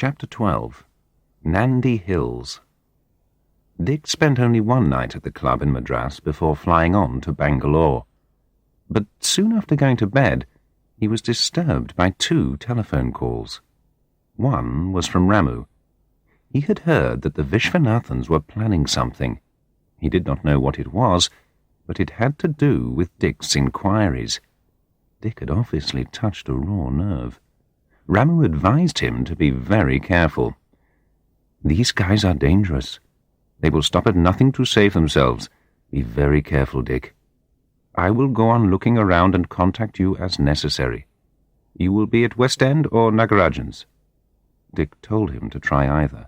Chapter 12. Nandi Hills. Dick spent only one night at the club in Madras before flying on to Bangalore. But soon after going to bed, he was disturbed by two telephone calls. One was from Ramu. He had heard that the Vishwanathans were planning something. He did not know what it was, but it had to do with Dick's inquiries. Dick had obviously touched a raw nerve. Ramu advised him to be very careful. "These guys are dangerous. They will stop at nothing to save themselves. Be very careful, Dick. I will go on looking around and contact you as necessary. You will be at West End or Nagarajan's?" Dick told him to try either.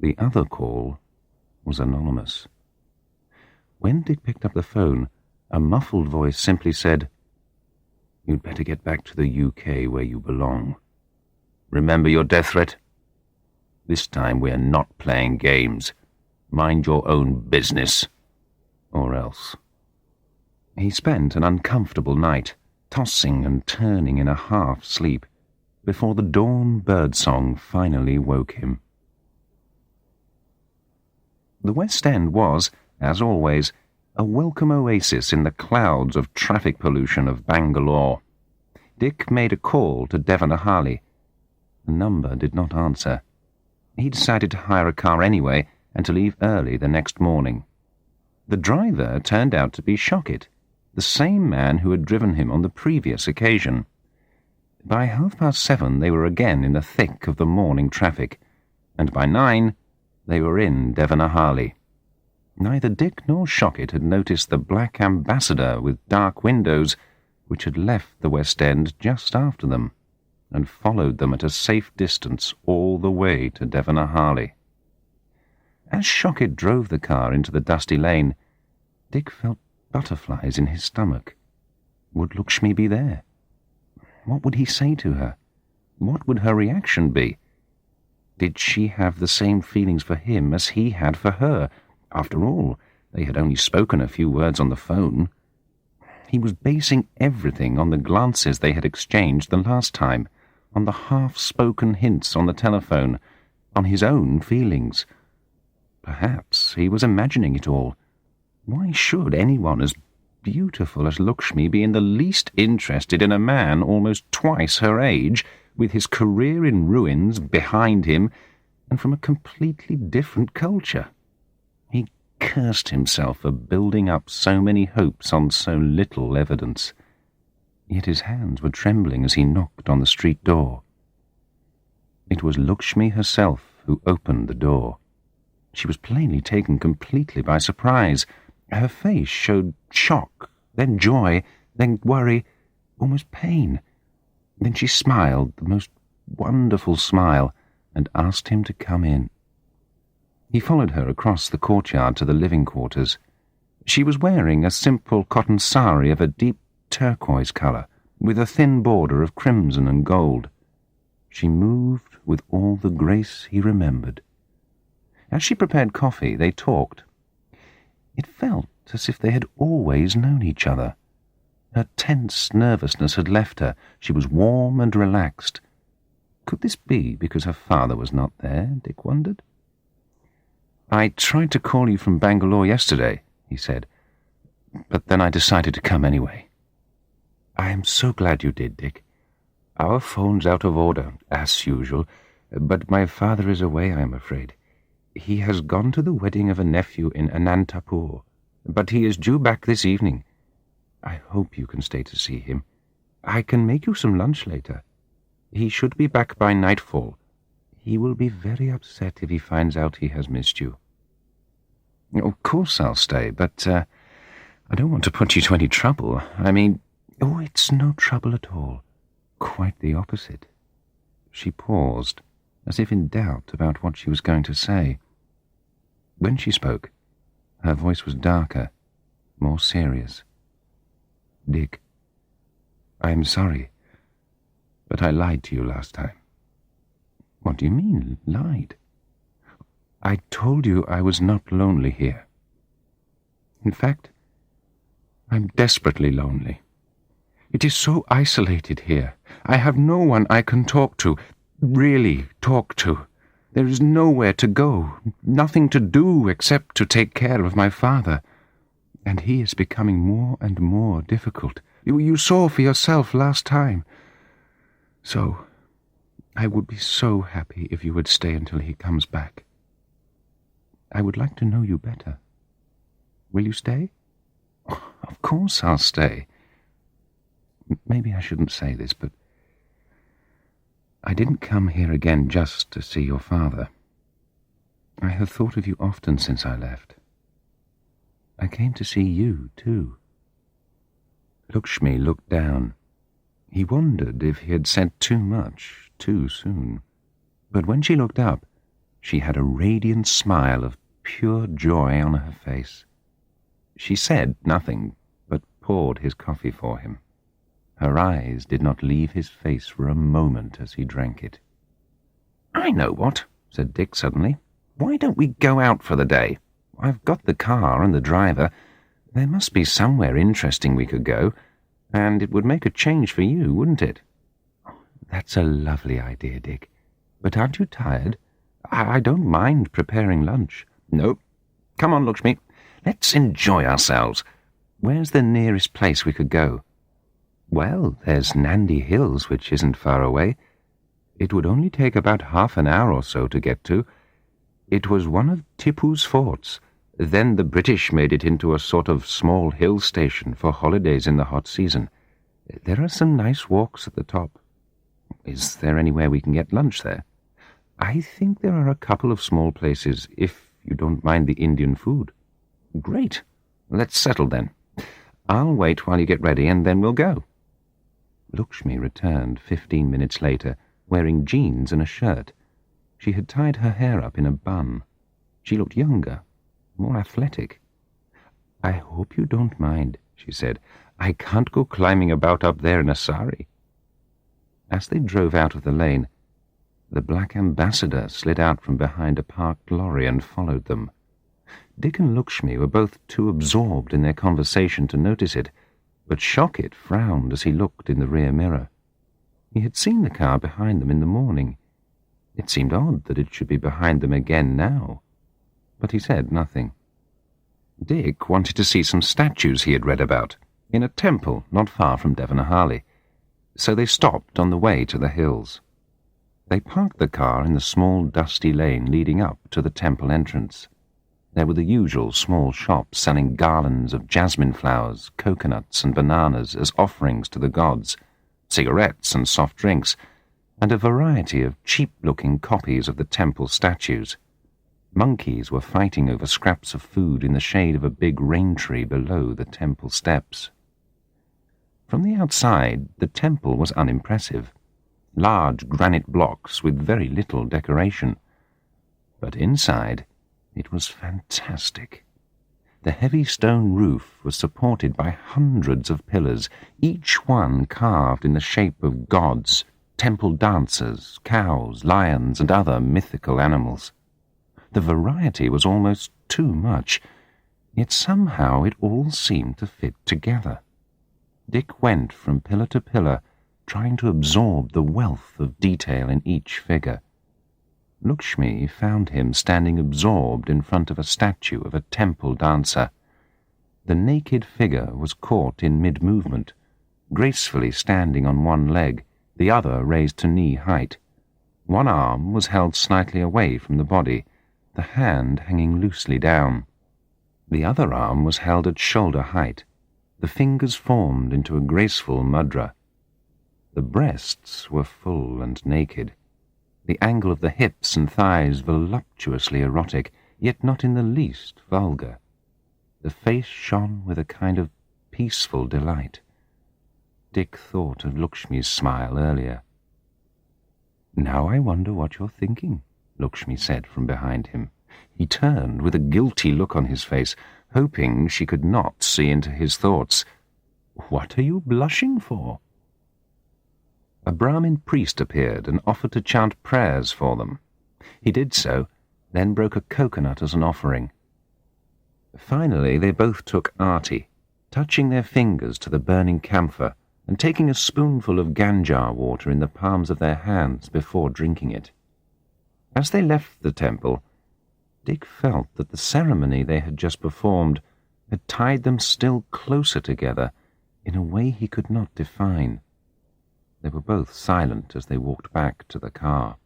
The other call was anonymous. When Dick picked up the phone, a muffled voice simply said, "You'd better get back to the UK where you belong. Remember your death threat? This time we're not playing games. Mind your own business. Or else." He spent an uncomfortable night, tossing and turning in a half-sleep, before the dawn birdsong finally woke him. The West End was, as always, a welcome oasis in the clouds of traffic pollution of Bangalore. Dick made a call to Devanahali. The number did not answer. He decided to hire a car anyway and to leave early the next morning. The driver turned out to be Shockett, the same man who had driven him on the previous occasion. By 7:30 they were again in the thick of the morning traffic, and by 9 they were in Devanahali. Neither Dick nor Shockett had noticed the black ambassador with dark windows which had left the West End just after them and followed them at a safe distance all the way to Devanahali. As Shockett drove the car into the dusty lane, Dick felt butterflies in his stomach. Would Lakshmi be there? What would he say to her? What would her reaction be? Did she have the same feelings for him as he had for her? After all, they had only spoken a few words on the phone. He was basing everything on the glances they had exchanged the last time, on the half-spoken hints on the telephone, on his own feelings. Perhaps he was imagining it all. Why should anyone as beautiful as Lakshmi be in the least interested in a man almost twice her age, with his career in ruins behind him, and from a completely different culture? He cursed himself for building up so many hopes on so little evidence. Yet his hands were trembling as he knocked on the street door. It was Lakshmi herself who opened the door. She was plainly taken completely by surprise. Her face showed shock, then joy, then worry, almost pain. Then she smiled, the most wonderful smile, and asked him to come in. He followed her across the courtyard to the living quarters. She was wearing a simple cotton sari of a deep turquoise colour, with a thin border of crimson and gold. She moved with all the grace he remembered. As she prepared coffee, they talked. It felt as if they had always known each other. Her tense nervousness had left her. She was warm and relaxed. Could this be because her father was not there, Dick wondered? "I tried to call you from Bangalore yesterday," he said, "but then I decided to come anyway." "I am so glad you did, Dick. Our phone's out of order, as usual, but my father is away, I am afraid. He has gone to the wedding of a nephew in Anantapur, but he is due back this evening. I hope you can stay to see him. I can make you some lunch later. He should be back by nightfall. He will be very upset if he finds out he has missed you." "Of course I'll stay, but I don't want to put you to any trouble. I mean—" "Oh, it's no trouble at all. Quite the opposite." She paused, as if in doubt about what she was going to say. When she spoke, her voice was darker, more serious. "Dick, I am sorry, but I lied to you last time." "What do you mean, lied?" "I told you I was not lonely here. In fact, I'm desperately lonely. It is so isolated here. I have no one I can talk to. really talk to. There is nowhere to go, nothing to do except to take care of my father. And he is becoming more and more difficult. You saw for yourself last time. So, I would be so happy if you would stay until he comes back. I would like to know you better. Will you stay? Oh, of course I'll stay. Maybe I shouldn't say this, but I didn't come here again just to see your father. I have thought of you often since I left. I came to see you, too. Lakshmi looked down. He wondered if he had said too much too soon. But when she looked up, she had a radiant smile of pure joy on her face. She said nothing, but poured his coffee for him. Her eyes did not leave his face for a moment as he drank it. "I know what," said Dick suddenly. "Why don't we go out for the day? I've got the car and the driver. There must be somewhere interesting we could go, and it would make a change for you, wouldn't it?" "That's a lovely idea, Dick. But aren't you tired? I don't mind preparing lunch." "No. Come on, Lakshmi. Let's enjoy ourselves. Where's the nearest place we could go?" "Well, there's Nandi Hills, which isn't far away. It would only take about half an hour or so to get to. It was one of Tipu's forts. Then the British made it into a sort of small hill station for holidays in the hot season. There are some nice walks at the top." "Is there anywhere we can get lunch there?" "I think there are a couple of small places, if you don't mind the Indian food." "Great. Let's settle then. I'll wait while you get ready, and then we'll go." Lakshmi returned 15 minutes later, wearing jeans and a shirt. She had tied her hair up in a bun. She looked younger, more athletic. "I hope you don't mind," she said. "I can't go climbing about up there in a sari." As they drove out of the lane, the black ambassador slid out from behind a parked lorry and followed them. Dick and Lakshmi were both too absorbed in their conversation to notice it, but Shockett frowned as he looked in the rear mirror. He had seen the car behind them in the morning. It seemed odd that it should be behind them again now, but he said nothing. Dick wanted to see some statues he had read about, in a temple not far from Devanahalli, so they stopped on the way to the hills. They parked the car in the small dusty lane leading up to the temple entrance. There were the usual small shops selling garlands of jasmine flowers, coconuts and bananas as offerings to the gods, cigarettes and soft drinks, and a variety of cheap-looking copies of the temple statues. Monkeys were fighting over scraps of food in the shade of a big rain tree below the temple steps. From the outside, the temple was unimpressive. Large granite blocks with very little decoration. But inside, it was fantastic. The heavy stone roof was supported by hundreds of pillars, each one carved in the shape of gods, temple dancers, cows, lions, and other mythical animals. The variety was almost too much, yet somehow it all seemed to fit together. Dick went from pillar to pillar, trying to absorb the wealth of detail in each figure. Lakshmi found him standing absorbed in front of a statue of a temple dancer. The naked figure was caught in mid-movement, gracefully standing on one leg, the other raised to knee height. One arm was held slightly away from the body, the hand hanging loosely down. The other arm was held at shoulder height, the fingers formed into a graceful mudra. The breasts were full and naked, the angle of the hips and thighs voluptuously erotic, yet not in the least vulgar. The face shone with a kind of peaceful delight. Dick thought of Lakshmi's smile earlier. "Now I wonder what you're thinking," Lakshmi said from behind him. He turned with a guilty look on his face, hoping she could not see into his thoughts. "What are you blushing for?" A Brahmin priest appeared and offered to chant prayers for them. He did so, then broke a coconut as an offering. Finally they both took arti, touching their fingers to the burning camphor and taking a spoonful of ganjar water in the palms of their hands before drinking it. As they left the temple, Dick felt that the ceremony they had just performed had tied them still closer together in a way he could not define. They were both silent as they walked back to the car.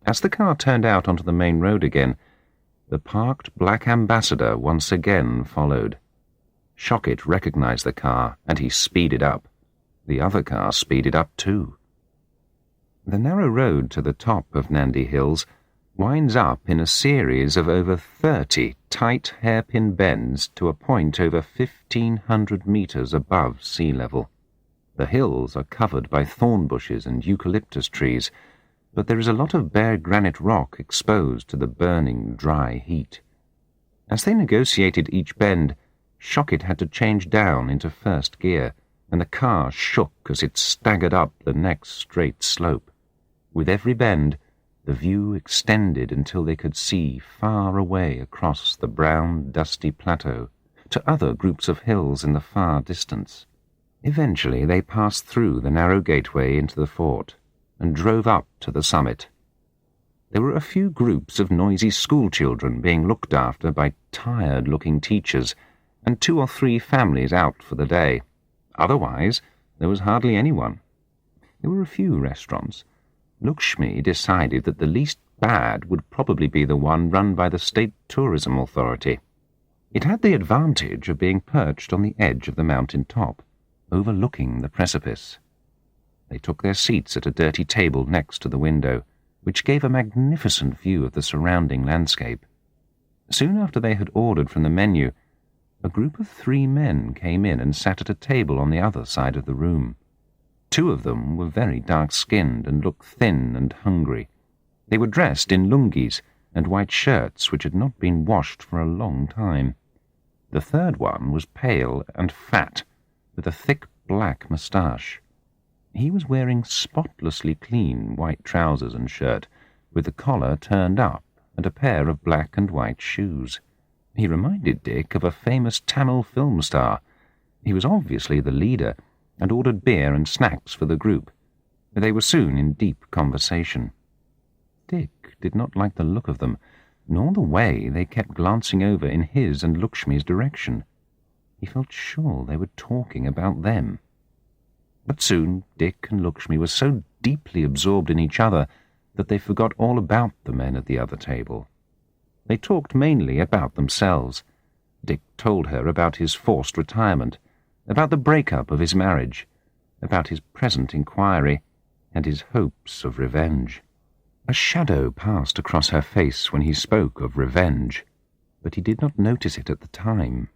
As the car turned out onto the main road again, the parked black ambassador once again followed. Shockett recognized the car, and he speeded up. The other car speeded up too. The narrow road to the top of Nandi Hills winds up in a series of over 30 tight hairpin bends to a point over 1,500 meters above sea level. The hills are covered by thorn bushes and eucalyptus trees, but there is a lot of bare granite rock exposed to the burning, dry heat. As they negotiated each bend, Shockett had to change down into first gear, and the car shook as it staggered up the next straight slope. With every bend, the view extended until they could see far away across the brown, dusty plateau to other groups of hills in the far distance. Eventually they passed through the narrow gateway into the fort and drove up to the summit. There were a few groups of noisy schoolchildren being looked after by tired-looking teachers, and 2 or 3 families out for the day. Otherwise, there was hardly anyone. There were a few restaurants. Lakshmi decided that the least bad would probably be the one run by the State Tourism Authority. It had the advantage of being perched on the edge of the mountain top, overlooking the precipice. They took their seats at a dirty table next to the window, which gave a magnificent view of the surrounding landscape. Soon after they had ordered from the menu, a group of 3 men came in and sat at a table on the other side of the room. 2 of them were very dark-skinned and looked thin and hungry. They were dressed in lungis and white shirts which had not been washed for a long time. The third one was pale and fat, with a thick black moustache. He was wearing spotlessly clean white trousers and shirt, with the collar turned up and a pair of black and white shoes. He reminded Dick of a famous Tamil film star. He was obviously the leader, and ordered beer and snacks for the group. They were soon in deep conversation. Dick did not like the look of them, nor the way they kept glancing over in his and Lakshmi's direction. He felt sure they were talking about them. But soon Dick and Lakshmi were so deeply absorbed in each other that they forgot all about the men at the other table. They talked mainly about themselves. Dick told her about his forced retirement, about the breakup of his marriage, about his present inquiry, and his hopes of revenge. A shadow passed across her face when he spoke of revenge, but he did not notice it at the time.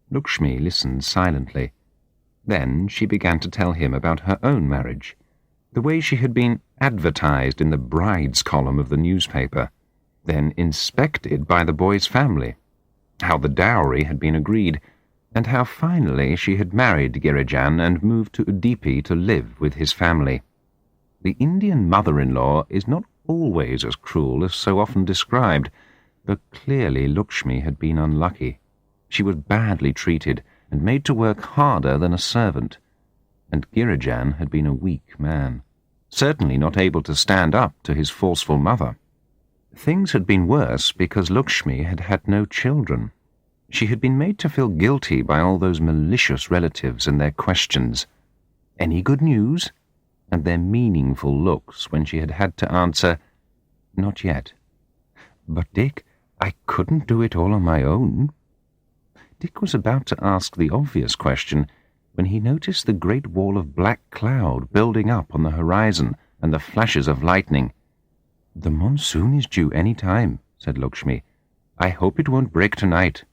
Lakshmi listened silently. Then she began to tell him about her own marriage, the way she had been advertised in the bride's column of the newspaper, then inspected by the boy's family, how the dowry had been agreed, and how finally she had married Girijan and moved to Udupi to live with his family. The Indian mother-in-law is not always as cruel as so often described, but clearly Lakshmi had been unlucky. She was badly treated and made to work harder than a servant, and Girijan had been a weak man, certainly not able to stand up to his forceful mother. Things had been worse because Lakshmi had had no children. She had been made to feel guilty by all those malicious relatives and their questions. "Any good news?" and their meaningful looks when she had had to answer, "Not yet." "But, Dick, I couldn't do it all on my own." Dick was about to ask the obvious question when he noticed the great wall of black cloud building up on the horizon and the flashes of lightning. "The monsoon is due any time," said Lakshmi. "I hope it won't break tonight."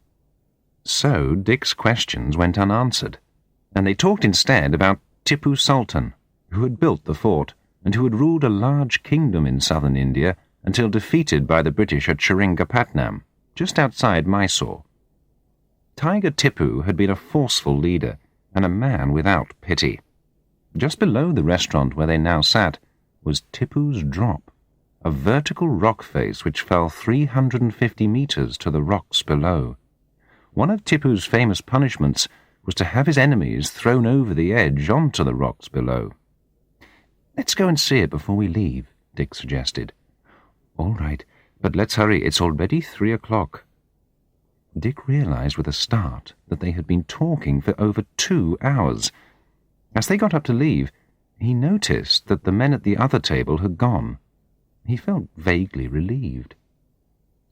So Dick's questions went unanswered, and they talked instead about Tipu Sultan, who had built the fort and who had ruled a large kingdom in southern India until defeated by the British at Seringhapatnam, just outside Mysore. Tiger Tipu had been a forceful leader and a man without pity. Just below the restaurant where they now sat was Tipu's drop, a vertical rock face which fell 350 meters to the rocks below. One of Tipu's famous punishments was to have his enemies thrown over the edge onto the rocks below. "Let's go and see it before we leave," Dick suggested. "All right, but let's hurry. It's already 3 o'clock." Dick realized with a start that they had been talking for over 2 hours. As they got up to leave, he noticed that the men at the other table had gone. He felt vaguely relieved.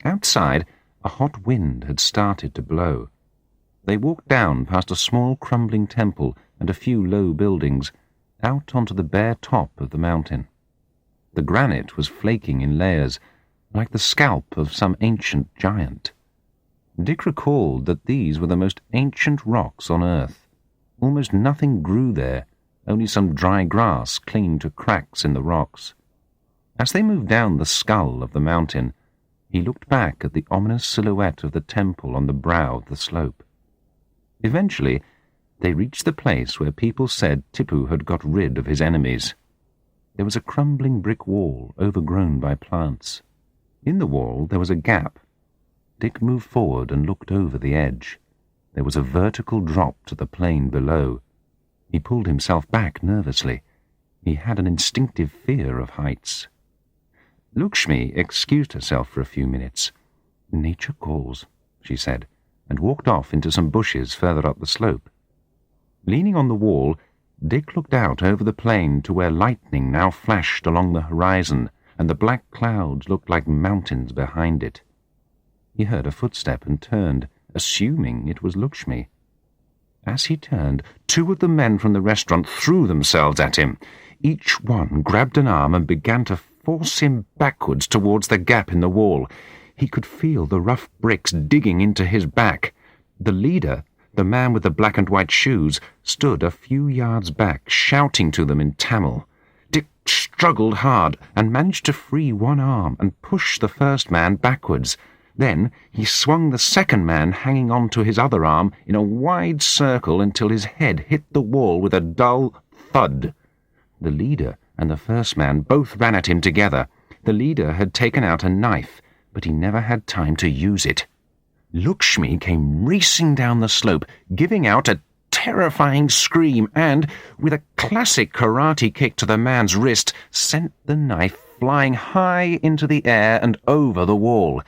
Outside, a hot wind had started to blow. They walked down past a small crumbling temple and a few low buildings, out onto the bare top of the mountain. The granite was flaking in layers, like the scalp of some ancient giant. Dick recalled that these were the most ancient rocks on earth. Almost nothing grew there, only some dry grass clinging to cracks in the rocks. As they moved down the skull of the mountain, he looked back at the ominous silhouette of the temple on the brow of the slope. Eventually, they reached the place where people said Tipu had got rid of his enemies. There was a crumbling brick wall overgrown by plants. In the wall there was a gap. Dick moved forward and looked over the edge. There was a vertical drop to the plain below. He pulled himself back nervously. He had an instinctive fear of heights. Lakshmi excused herself for a few minutes. "Nature calls," she said, and walked off into some bushes further up the slope. Leaning on the wall, Dick looked out over the plain to where lightning now flashed along the horizon, and the black clouds looked like mountains behind it. He heard a footstep and turned, assuming it was Lakshmi. As he turned, 2 of the men from the restaurant threw themselves at him. Each one grabbed an arm and began to force him backwards towards the gap in the wall. He could feel the rough bricks digging into his back. The leader, the man with the black and white shoes, stood a few yards back, shouting to them in Tamil. Dick struggled hard and managed to free one arm and push the first man backwards. Then he swung the second man hanging on to his other arm in a wide circle until his head hit the wall with a dull thud. The leader and the first man both ran at him together. The leader had taken out a knife, but he never had time to use it. Lakshmi came racing down the slope, giving out a terrifying scream and, with a classic karate kick to the man's wrist, sent the knife flying high into the air and over the wall.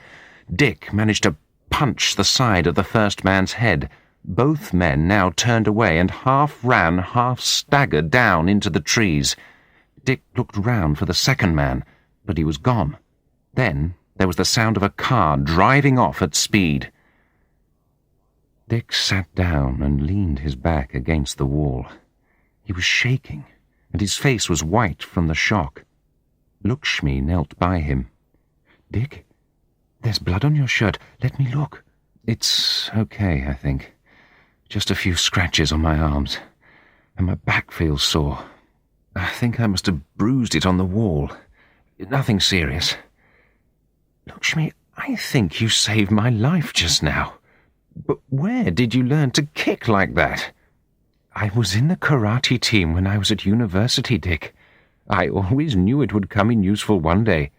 Dick managed to punch the side of the first man's head. Both men now turned away and half ran, half staggered down into the trees. Dick looked round for the second man, but he was gone. Then there was the sound of a car driving off at speed. Dick sat down and leaned his back against the wall. He was shaking, and his face was white from the shock. Lakshmi knelt by him. "Dick, there's blood on your shirt. Let me look." "It's okay, I think. Just a few scratches on my arms, and my back feels sore. I think I must have bruised it on the wall. Nothing serious." "Lakshmi, I think you saved my life just now. But where did you learn to kick like that?" "I was in the karate team when I was at university, Dick. I always knew it would come in useful one day.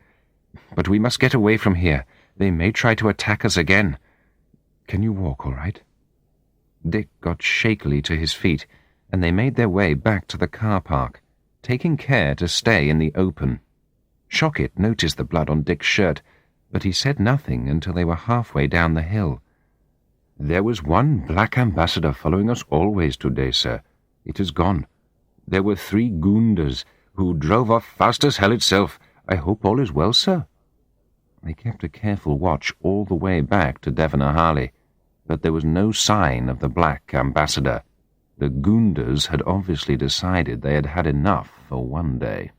But we must get away from here. They may try to attack us again. Can you walk all right?" Dick got shakily to his feet, and they made their way back to the car park, taking care to stay in the open. Shockett noticed the blood on Dick's shirt, but he said nothing until they were halfway down the hill. "There was one black ambassador following us always today, sir. It is gone. There were 3 goondas who drove off fast as hell itself. I hope all is well, sir." They kept a careful watch all the way back to Devanahali, but there was no sign of the black ambassador. The goondas had obviously decided they had had enough for one day.